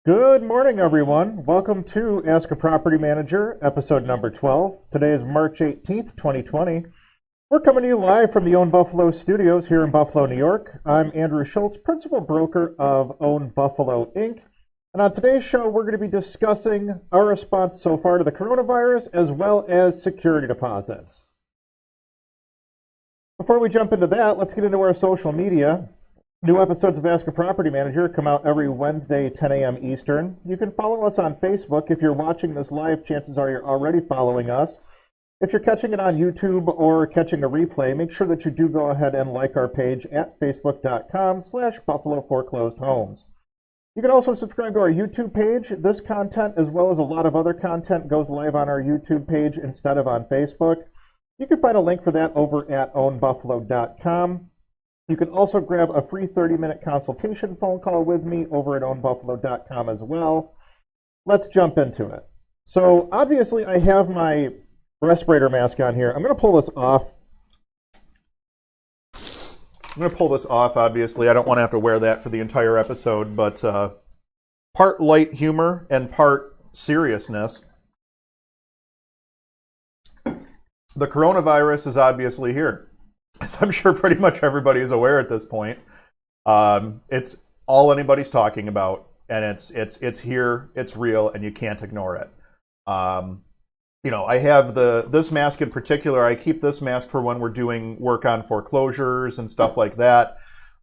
Good morning, everyone. Welcome to Ask a Property Manager, episode number 12. Today is March 18th, 2020. We're coming to you live from the Own Buffalo studios here in Buffalo, New York. I'm Andrew Schultz, principal broker of Own Buffalo, Inc. And on today's show, we're going to be discussing our response so far to the coronavirus as well as security deposits. Before we jump into that, let's get into our social media. New episodes of Ask a Property Manager come out every Wednesday, 10 a.m. Eastern. You can follow us on Facebook. If you're watching this live, chances are you're already following us. If you're catching it on YouTube or catching a replay, make sure that you do go ahead and like our page at facebook.com/Buffalo Foreclosed Homes. You can also subscribe to our YouTube page. This content, as well as a lot of other content, goes live on our YouTube page instead of on Facebook. You can find a link for that over at ownbuffalo.com. You can also grab a free 30-minute consultation phone call with me over at ownbuffalo.com as well. Let's jump into it. So obviously I have my respirator mask on here. I'm going to pull this off. Obviously. I don't want to have to wear that for the entire episode, but part light humor and part seriousness. The coronavirus is obviously here. As I'm sure pretty much everybody is aware at this point. It's all anybody's talking about, and it's here, it's real, and you can't ignore it. I have this mask in particular. I keep this mask for when we're doing work on foreclosures and stuff like that.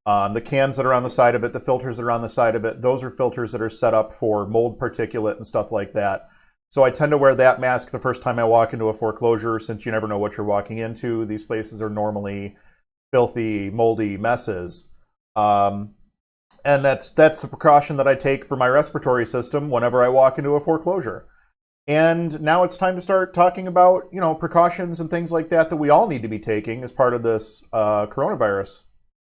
The cans that are on the side of it, the filters that are on the side of it, those are filters that are set up for mold particulate and stuff like that. So I tend to wear that mask the first time I walk into a foreclosure, since you never know what you're walking into. These places are normally filthy, moldy messes. And that's the precaution that I take for my respiratory system whenever I walk into a foreclosure. And now it's time to start talking about, precautions and things like that we all need to be taking as part of this coronavirus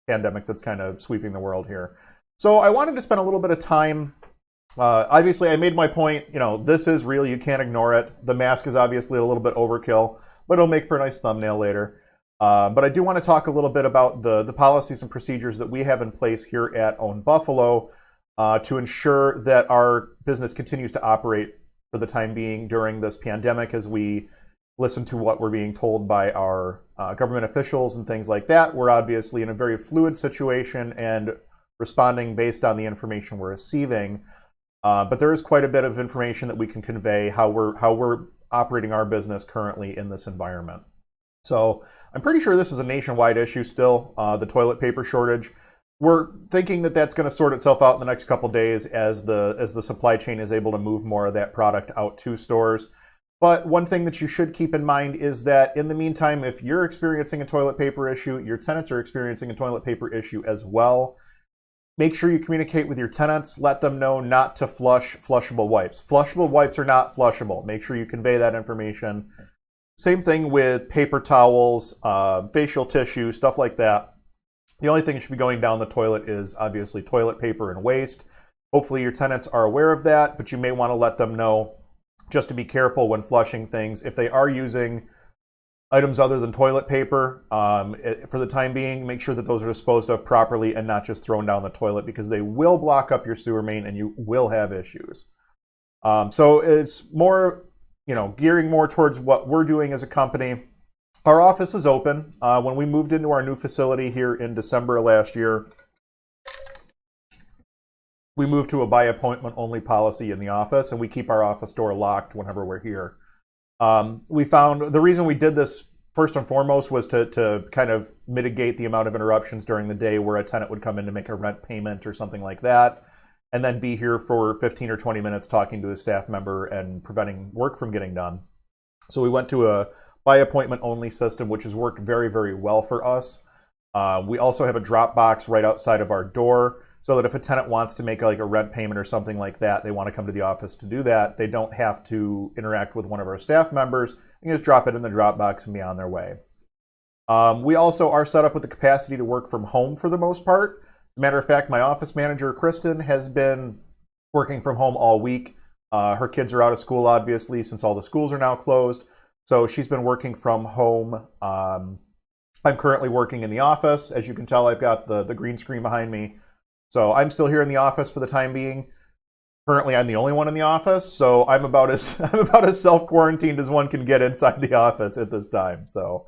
pandemic that's kind of sweeping the world here. So I wanted to spend a little bit of time. Obviously, I made my point, this is real, you can't ignore it. The mask is obviously a little bit overkill, but it'll make for a nice thumbnail later. But I do want to talk a little bit about the policies and procedures that we have in place here at Own Buffalo to ensure that our business continues to operate for the time being during this pandemic, as we listen to what we're being told by our government officials and things like that. We're obviously in a very fluid situation and responding based on the information we're receiving. But there is quite a bit of information that we can convey how we're operating our business currently in this environment. So I'm pretty sure this is a nationwide issue still, the toilet paper shortage. We're thinking that that's going to sort itself out in the next couple days as the supply chain is able to move more of that product out to stores. But one thing that you should keep in mind is that in the meantime, if you're experiencing a toilet paper issue, your tenants are experiencing a toilet paper issue as well. Make sure you communicate with your tenants. Let them know not to flush flushable wipes. Flushable wipes are not flushable. Make sure you convey that information. Same thing with paper towels, facial tissue, stuff like that. The only thing that should be going down the toilet is obviously toilet paper and waste. Hopefully your tenants are aware of that, but you may want to let them know just to be careful when flushing things. If they are using items other than toilet paper, for the time being, make sure that those are disposed of properly and not just thrown down the toilet, because they will block up your sewer main and you will have issues. So it's more, gearing more towards what we're doing as a company. Our office is open. When we moved into our new facility here in December of last year, we moved to a by appointment only policy in the office, and we keep our office door locked whenever we're here. We found the reason we did this first and foremost was to kind of mitigate the amount of interruptions during the day where a tenant would come in to make a rent payment or something like that, and then be here for 15 or 20 minutes talking to a staff member and preventing work from getting done. So we went to a by appointment only system, which has worked very, very well for us. We also have a drop box right outside of our door, so that if a tenant wants to make like a rent payment or something like that, they want to come to the office to do that, they don't have to interact with one of our staff members. They can just drop it in the drop box and be on their way. We also are set up with the capacity to work from home for the most part. As a matter of fact, my office manager, Kristen, has been working from home all week. Her kids are out of school, obviously, since all the schools are now closed. So she's been working from home. I'm currently working in the office. As you can tell, I've got the green screen behind me. So I'm still here in the office for the time being. Currently, I'm the only one in the office, so I'm about as I'm about as self-quarantined as one can get inside the office at this time. So,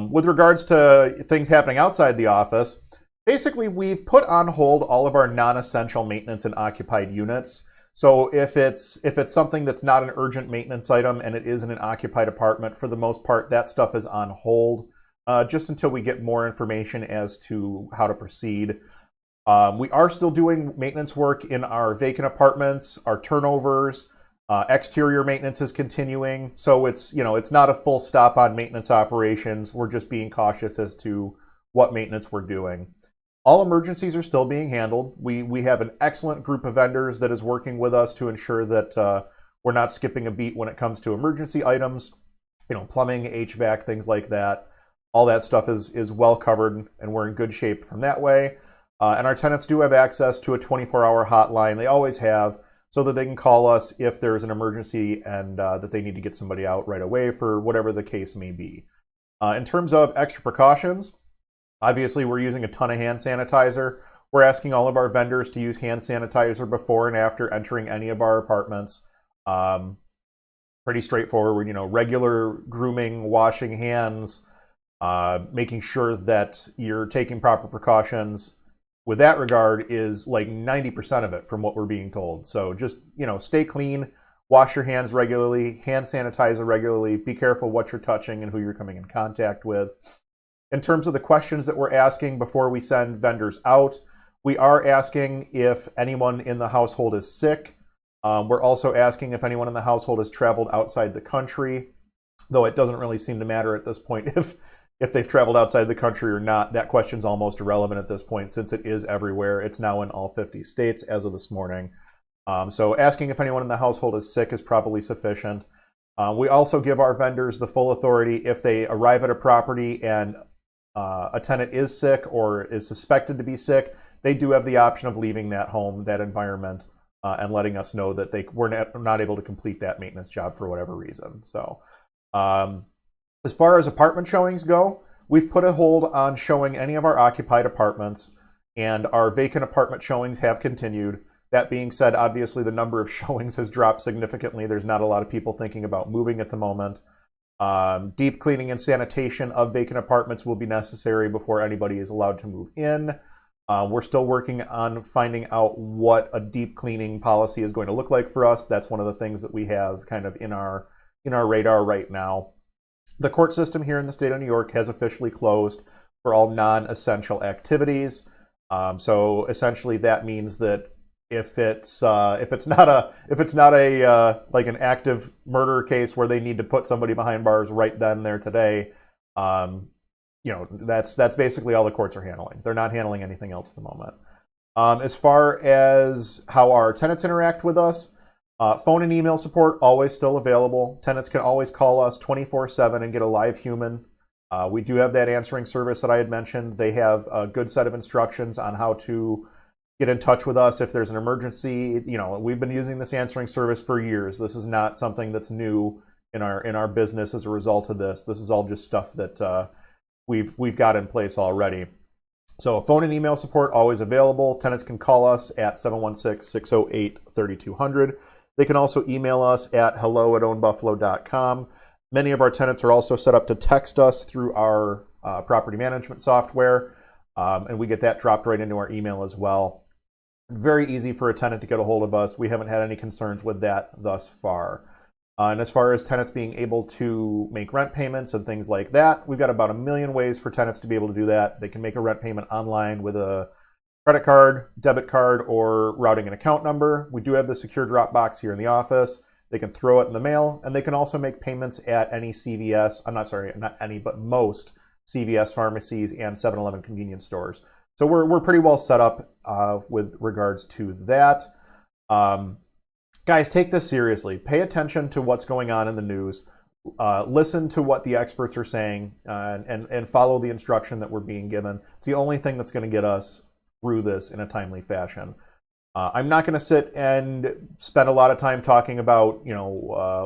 with regards to things happening outside the office, basically we've put on hold all of our non-essential maintenance in occupied units. So if it's something that's not an urgent maintenance item and it is in an occupied apartment, for the most part, that stuff is on hold just until we get more information as to how to proceed. We are still doing maintenance work in our vacant apartments, our turnovers. Exterior maintenance is continuing, so it's not a full stop on maintenance operations. We're just being cautious as to what maintenance we're doing. All emergencies are still being handled. We have an excellent group of vendors that is working with us to ensure that we're not skipping a beat when it comes to emergency items, plumbing, HVAC, things like that. All that stuff is well covered, and we're in good shape from that way. And our tenants do have access to a 24-hour hotline. They always have, so that they can call us if there's an emergency and that they need to get somebody out right away for whatever the case may be. In terms of extra precautions, obviously we're using a ton of hand sanitizer. We're asking all of our vendors to use hand sanitizer before and after entering any of our apartments. Pretty straightforward, regular grooming, washing hands, making sure that you're taking proper precautions with that regard is like 90% of it from what we're being told. So just, stay clean, wash your hands regularly, hand sanitizer regularly, be careful what you're touching and who you're coming in contact with. In terms of the questions that we're asking before we send vendors out, we are asking if anyone in the household is sick. We're also asking if anyone in the household has traveled outside the country, though it doesn't really seem to matter at this point if they've traveled outside the country or not. That question's almost irrelevant at this point since it is everywhere. It's now in all 50 states as of this morning. So asking if anyone in the household is sick is probably sufficient. We also give our vendors the full authority if they arrive at a property and a tenant is sick or is suspected to be sick, they do have the option of leaving that home, that environment, and letting us know that they were not able to complete that maintenance job for whatever reason. So as far as apartment showings go, we've put a hold on showing any of our occupied apartments, and our vacant apartment showings have continued. That being said, obviously the number of showings has dropped significantly. There's not a lot of people thinking about moving at the moment. Deep cleaning and sanitation of vacant apartments will be necessary before anybody is allowed to move in. We're still working on finding out what a deep cleaning policy is going to look like for us. That's one of the things that we have kind of in our radar right now. The court system here in the state of New York has officially closed for all non-essential activities. So essentially, that means that if it's not a like an active murder case where they need to put somebody behind bars right then there today, that's basically all the courts are handling. They're not handling anything else at the moment. As far as how our tenants interact with us, phone and email support always still available. Tenants can always call us 24/7 and get a live human. We do have that answering service that I had mentioned. They have a good set of instructions on how to get in touch with us if there's an emergency. We've been using this answering service for years. This is not something that's new in our business as a result of this. This is all just stuff that we've got in place already. So phone and email support always available. Tenants can call us at 716-608-3200. They can also email us at hello@ownbuffalo.com. Many of our tenants are also set up to text us through our property management software, and we get that dropped right into our email as well. Very easy for a tenant to get a hold of us. We haven't had any concerns with that thus far. And as far as tenants being able to make rent payments and things like that, we've got about 1 million ways for tenants to be able to do that. They can make a rent payment online with a credit card, debit card, or routing an account number. We do have the secure drop box here in the office. They can throw it in the mail, and they can also make payments at any CVS, not any, but most CVS pharmacies and 7-Eleven convenience stores. So we're pretty well set up with regards to that. Guys, take this seriously. Pay attention to what's going on in the news. Listen to what the experts are saying and follow the instruction that we're being given. It's the only thing that's going to get us through this in a timely fashion. I'm not going to sit and spend a lot of time talking about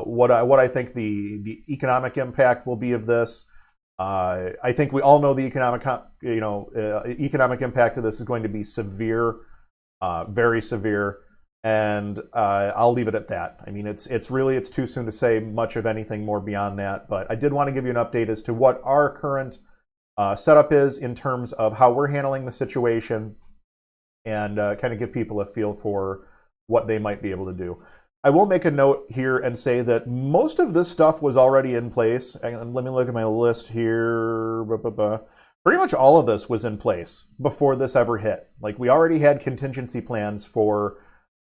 what I think the economic impact will be of this. I think we all know the economic impact of this is going to be severe, very severe. And I'll leave it at that. I mean, it's too soon to say much of anything more beyond that. But I did want to give you an update as to what our current setup is in terms of how we're handling the situation, and kind of give people a feel for what they might be able to do. I will make a note here and say that most of this stuff was already in place. And let me look at my list here. Pretty much all of this was in place before this ever hit. Like, we already had contingency plans for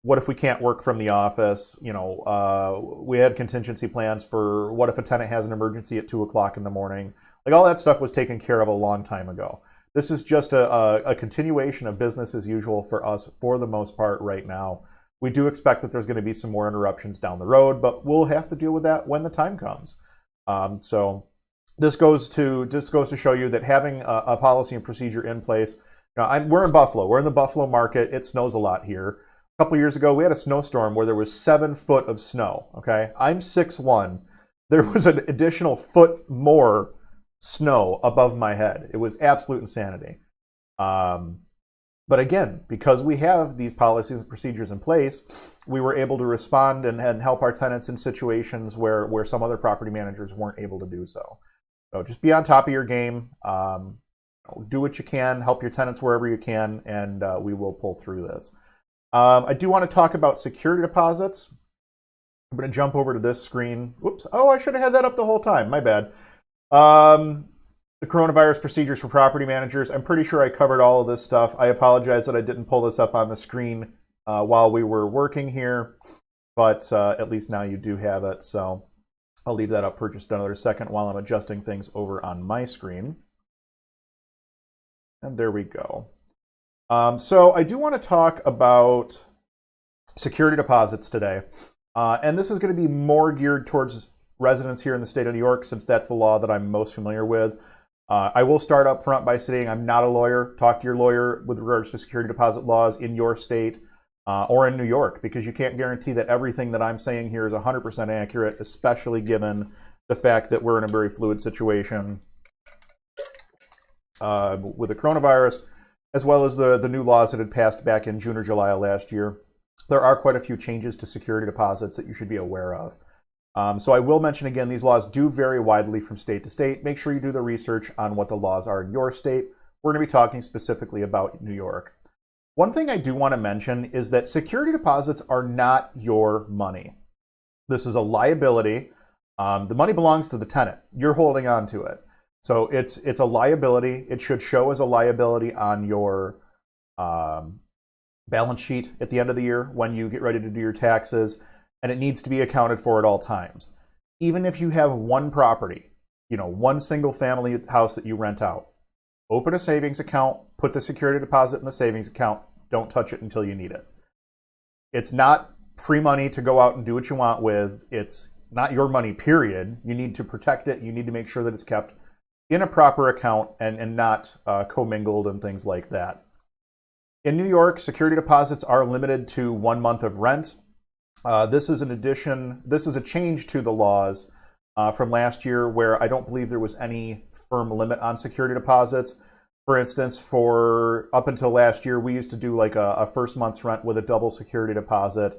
what if we can't work from the office. You know, we had contingency plans for what if a tenant has an emergency at 2 o'clock in the morning. Like, all that stuff was taken care of a long time ago. This is just a continuation of business as usual for us for the most part right now. We do expect that there's going to be some more interruptions down the road, but we'll have to deal with that when the time comes. So this goes to show you that having a policy and procedure in place. We're in Buffalo. We're in the Buffalo market. It snows a lot here. A couple years ago, we had a snowstorm where there was 7 foot of snow. Okay, I'm 6'1". There was an additional foot more snow above my head. It was absolute insanity. But again, because we have these policies and procedures in place, we were able to respond and help our tenants in situations where some other property managers weren't able to do so. So just be on top of your game. Do what you can, help your tenants wherever you can, and we will pull through this. I do want to talk about security deposits. I'm going to jump over to this screen. Whoops. Oh, I should have had that up the whole time. My bad. The coronavirus procedures for property managers. I'm pretty sure I covered all of this stuff. I apologize that I didn't pull this up on the screen while we were working here, but at least now you do have it. So I'll leave that up for just another second while I'm adjusting things over on my screen. And there we go. So I do want to talk about security deposits today. And this is going to be more geared towards residents here in the state of New York, since that's the law that I'm most familiar with. I will start up front by saying I'm not a lawyer. Talk to your lawyer with regards to security deposit laws in your state or in New York, because you can't guarantee that everything that I'm saying here is 100% accurate, especially given the fact that we're in a very fluid situation with the coronavirus, as well as the new laws that had passed back in June or July of last year. There are quite a few changes to security deposits that you should be aware of. So I will mention again, these laws do vary widely from state to state. Make sure you do the research on what the laws are in your state. We're going to be talking specifically about New York. One thing I do want to mention is that security deposits are not your money. This is a liability. The money belongs to the tenant. You're holding on to it. So it's a liability. It should show as a liability on your balance sheet at the end of the year when you get ready to do your taxes. And it needs to be accounted for at all times. Even if you have one property, one single family house that you rent out, open a savings account, put the security deposit in the savings account, don't touch it until you need it. It's not free money to go out and do what you want with. It's not your money, period. You need to protect it. You need to make sure that it's kept in a proper account and not commingled and things like that. In New York, security deposits are limited to 1 month of rent. This is a change to the laws from last year, where I don't believe there was any firm limit on security deposits. For instance, for up until last year, we used to do like a first month's rent with a double security deposit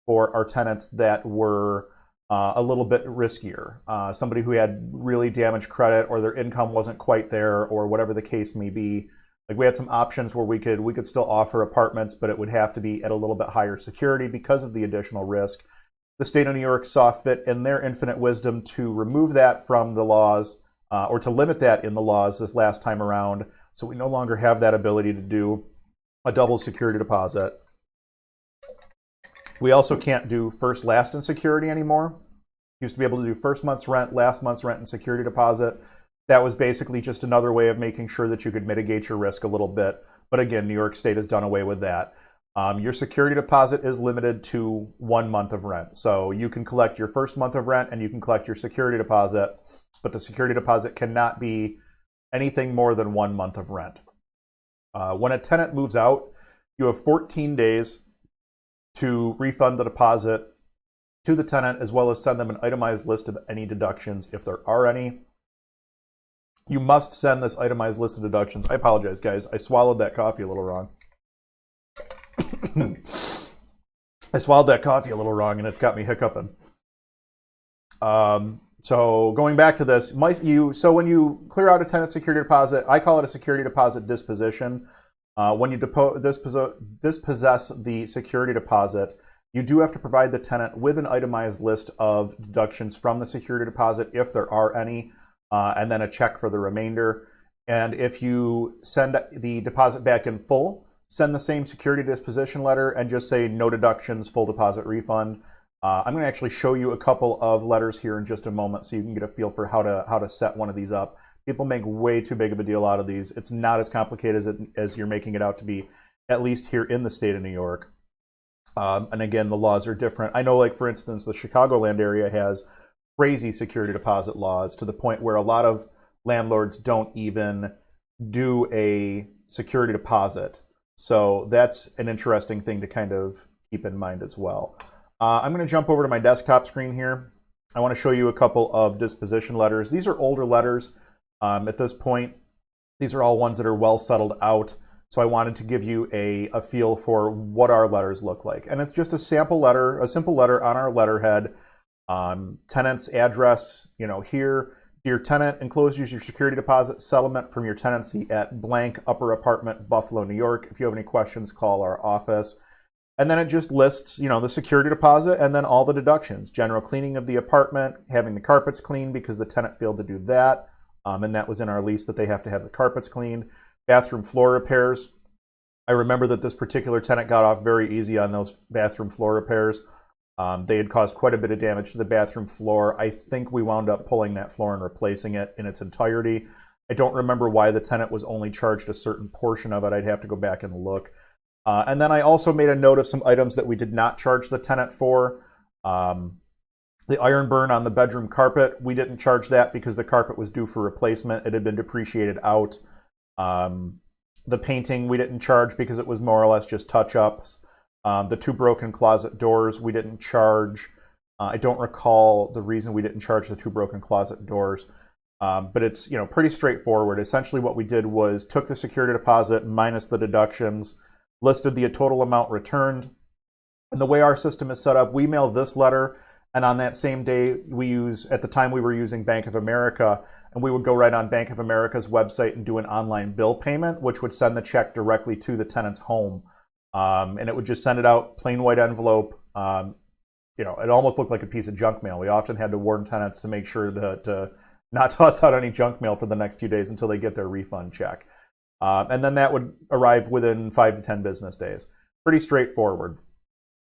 for our tenants that were a little bit riskier. Somebody who had really damaged credit, or their income wasn't quite there, or whatever the case may be. Like, we had some options where we could still offer apartments, but it would have to be at a little bit higher security because of the additional risk. The state of New York saw fit in their infinite wisdom to remove that from the laws, or to limit that in the laws this last time around. So we no longer have that ability to do a double security deposit. We also can't do first, last, and security anymore. Used to be able to do first month's rent, last month's rent, and security deposit. That was basically just another way of making sure that you could mitigate your risk a little bit. But again, New York State has done away with that. Your security deposit is limited to 1 month of rent. So you can collect your first month of rent and you can collect your security deposit, but the security deposit cannot be anything more than 1 month of rent. When a tenant moves out, you have 14 days to refund the deposit to the tenant, as well as send them an itemized list of any deductions if there are any. You must send this itemized list of deductions. I apologize, guys. I swallowed that coffee a little wrong. I swallowed that coffee a little wrong and it's got me hiccuping. So going back to this, so when you clear out a tenant security deposit, I call it a security deposit disposition. When you dispossess the security deposit, you do have to provide the tenant with an itemized list of deductions from the security deposit, if there are any, and then a check for the remainder. And if you send the deposit back in full, send the same security disposition letter and just say no deductions, full deposit refund. I'm going to actually show you a couple of letters here in just a moment so you can get a feel for how to set one of these up. People make way too big of a deal out of these. It's not as complicated as you're making it out to be, at least here in the state of New York. And again, the laws are different. I know, like, for instance, the Chicagoland area has crazy security deposit laws to the point where a lot of landlords don't even do a security deposit. So that's an interesting thing to kind of keep in mind as well. I'm going to jump over to my desktop screen here. I want to show you a couple of disposition letters. These are older letters at this point. These are all ones that are well settled out. So I wanted to give you a feel for what our letters look like. And it's just a sample letter, a simple letter on our letterhead. Tenant's address, here. Dear tenant, enclosed use your security deposit settlement from your tenancy at blank upper apartment, Buffalo, New York. If you have any questions, call our office. And then it just lists, the security deposit and then all the deductions. General cleaning of the apartment, having the carpets cleaned because the tenant failed to do that. And that was in our lease that they have to have the carpets cleaned. Bathroom floor repairs. I remember that this particular tenant got off very easy on those bathroom floor repairs. They had caused quite a bit of damage to the bathroom floor. I think we wound up pulling that floor and replacing it in its entirety. I don't remember why the tenant was only charged a certain portion of it. I'd have to go back and look. And then I also made a note of some items that we did not charge the tenant for. The iron burn on the bedroom carpet, we didn't charge that because the carpet was due for replacement. It had been depreciated out. The painting we didn't charge because it was more or less just touch-ups. The 2 broken closet doors we didn't charge. I don't recall the reason we didn't charge the 2 broken closet doors. But it's pretty straightforward. Essentially what we did was took the security deposit minus the deductions, listed the total amount returned. And the way our system is set up, we mail this letter, and on that same day, at the time we were using Bank of America, and we would go right on Bank of America's website and do an online bill payment, which would send the check directly to the tenant's home. And it would just send it out, plain white envelope. It almost looked like a piece of junk mail. We often had to warn tenants to make sure to not toss out any junk mail for the next few days until they get their refund check. And then that would arrive within 5 to 10 business days. Pretty straightforward.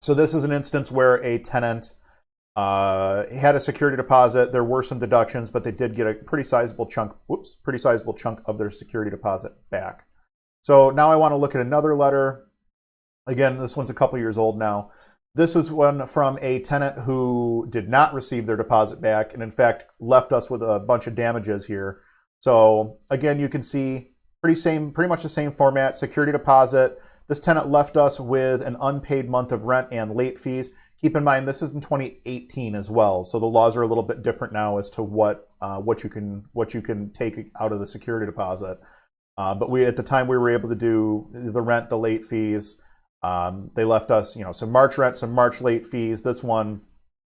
So this is an instance where a tenant had a security deposit. There were some deductions, but they did get a pretty sizable chunk of their security deposit back. So now I want to look at another letter. Again, this one's a couple years old now. This is one from a tenant who did not receive their deposit back and in fact left us with a bunch of damages here. So again, you can see pretty much the same format, security deposit. This tenant left us with an unpaid month of rent and late fees. Keep in mind, this is in 2018 as well, so the laws are a little bit different now as to what you can take out of the security deposit. But at the time we were able to do the rent, the late fees. They left us, some March rent, some March late fees. This one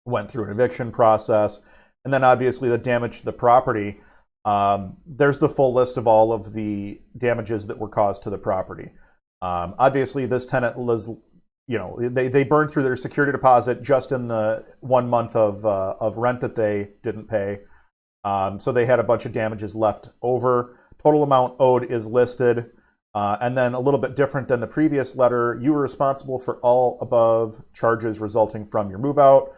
went through an eviction process, and then obviously the damage to the property. There's the full list of all of the damages that were caused to the property. Obviously, this tenant was, they burned through their security deposit just in the 1 month of rent that they didn't pay. So they had a bunch of damages left over. Total amount owed is listed. And then a little bit different than the previous letter, you were responsible for all above charges resulting from your move out.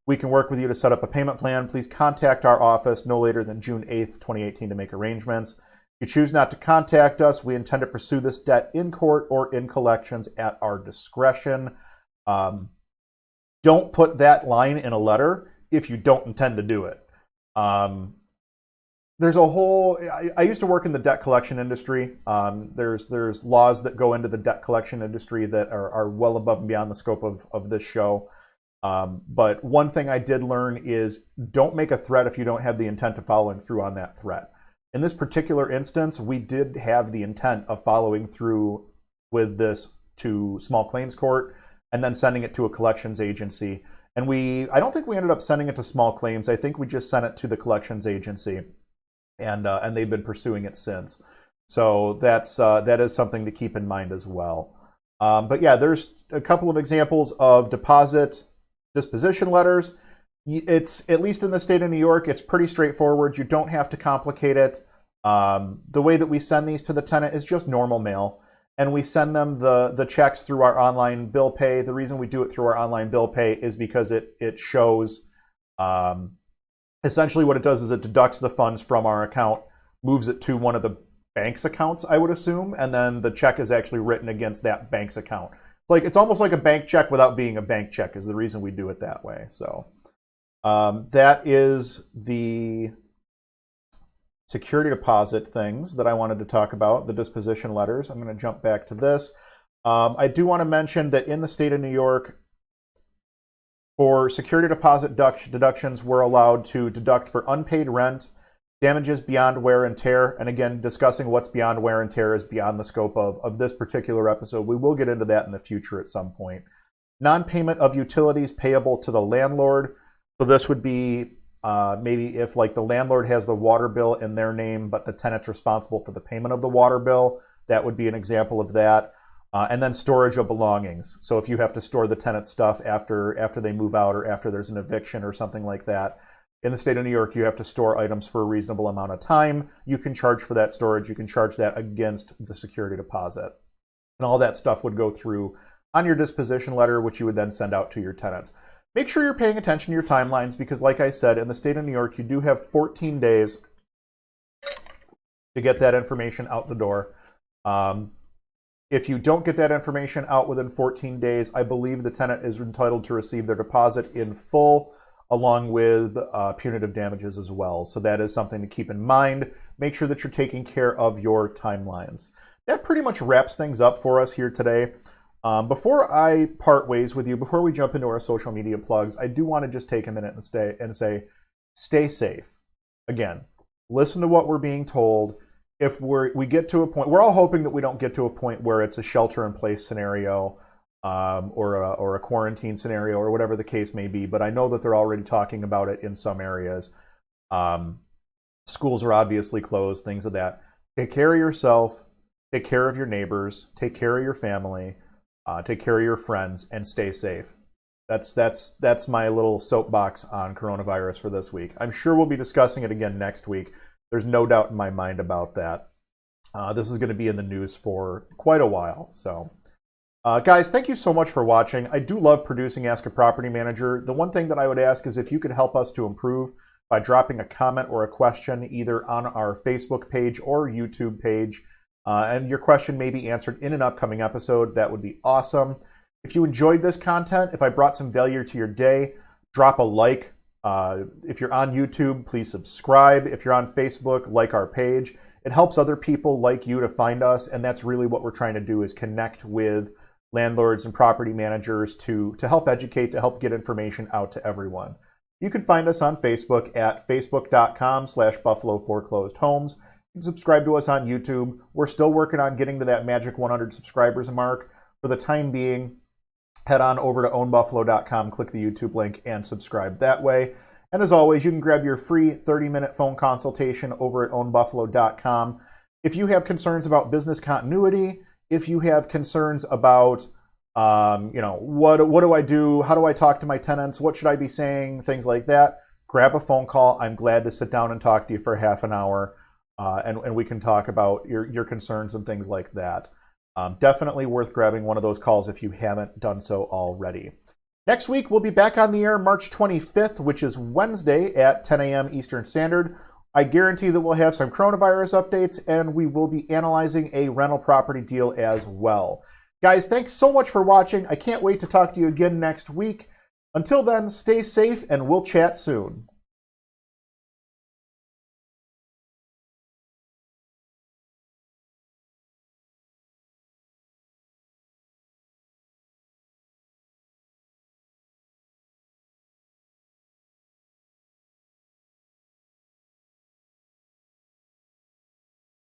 We can work with you to set up a payment plan. Please contact our office no later than June 8th, 2018 to make arrangements. If you choose not to contact us, we intend to pursue this debt in court or in collections at our discretion. Don't put that line in a letter if you don't intend to do it. There's a whole, I used to work in the debt collection industry. There's laws that go into the debt collection industry that are well above and beyond the scope of this show. But one thing I did learn is don't make a threat if you don't have the intent of following through on that threat. In this particular instance, we did have the intent of following through with this to small claims court. and then sending it to a collections agency. And I don't think we ended up sending it to small claims. I think we just sent it to the collections agency, and they've been pursuing it since. So that is something to keep in mind as well. But yeah, there's a couple of examples of deposit disposition letters. It's, at least in the state of New York, it's pretty straightforward. You don't have to complicate it. The way that we send these to the tenant is just normal mail, and we send them the checks through our online bill pay. The reason we do it through our online bill pay is because it shows, essentially what it does is it deducts the funds from our account, moves it to one of the bank's accounts, I would assume, and then the check is actually written against that bank's account. It's almost like a bank check without being a bank check is the reason we do it that way. So that is the security deposit things that I wanted to talk about, the disposition letters. I'm going to jump back to this. I do want to mention that in the state of New York, for security deposit deductions, we're allowed to deduct for unpaid rent, damages beyond wear and tear. And again, discussing what's beyond wear and tear is beyond the scope of this particular episode. We will get into that in the future at some point. Non-payment of utilities payable to the landlord. So this would be maybe if like the landlord has the water bill in their name, but the tenant's responsible for the payment of the water bill. That would be an example of that. And then storage of belongings. So if you have to store the tenant's stuff after they move out or after there's an eviction or something like that, in the state of New York, you have to store items for a reasonable amount of time. You can charge for that storage. You can charge that against the security deposit. And all that stuff would go through on your disposition letter, which you would then send out to your tenants. Make sure you're paying attention to your timelines because, like I said, in the state of New York, you do have 14 days to get that information out the door. If you don't get that information out within 14 days, I believe the tenant is entitled to receive their deposit in full, along with punitive damages as well. So that is something to keep in mind. Make sure that you're taking care of your timelines. That pretty much wraps things up for us here today. Before I part ways with you, before we jump into our social media plugs, I do want to just take a minute and say, stay safe. Again, listen to what we're being told. If we get to a point, we're all hoping that we don't get to a point where it's a shelter-in-place scenario, or a quarantine scenario, or whatever the case may be. But I know that they're already talking about it in some areas. Schools are obviously closed, things of that. Take care of yourself, take care of your neighbors, take care of your family, take care of your friends, and stay safe. That's my little soapbox on coronavirus for this week. I'm sure we'll be discussing it again next week. There's no doubt in my mind about that. This is going to be in the news for quite a while. So, guys, thank you so much for watching. I do love producing Ask a Property Manager. The one thing that I would ask is if you could help us to improve by dropping a comment or a question either on our Facebook page or YouTube page. And your question may be answered in an upcoming episode. That would be awesome. If you enjoyed this content, if I brought some value to your day, drop a like. If you're on YouTube, please subscribe. If you're on Facebook, like our page. It helps other people like you to find us, and that's really what we're trying to do, is connect with landlords and property managers to help educate, to help get information out to everyone. You can find us on Facebook at facebook.com/Buffalo Foreclosed Homes. You can subscribe to us on YouTube. We're still working on getting to that magic 100 subscribers mark. For the time being, head on over to ownbuffalo.com, click the YouTube link, and subscribe that way. And as always, you can grab your free 30-minute phone consultation over at ownbuffalo.com. If you have concerns about business continuity, if you have concerns about, what do I do? How do I talk to my tenants? What should I be saying? Things like that. Grab a phone call. I'm glad to sit down and talk to you for half an hour, and we can talk about your concerns and things like that. Definitely worth grabbing one of those calls if you haven't done so already. Next week, we'll be back on the air March 25th, which is Wednesday at 10 a.m. Eastern Standard. I guarantee that we'll have some coronavirus updates, and we will be analyzing a rental property deal as well. Guys, thanks so much for watching. I can't wait to talk to you again next week. Until then, stay safe, and we'll chat soon.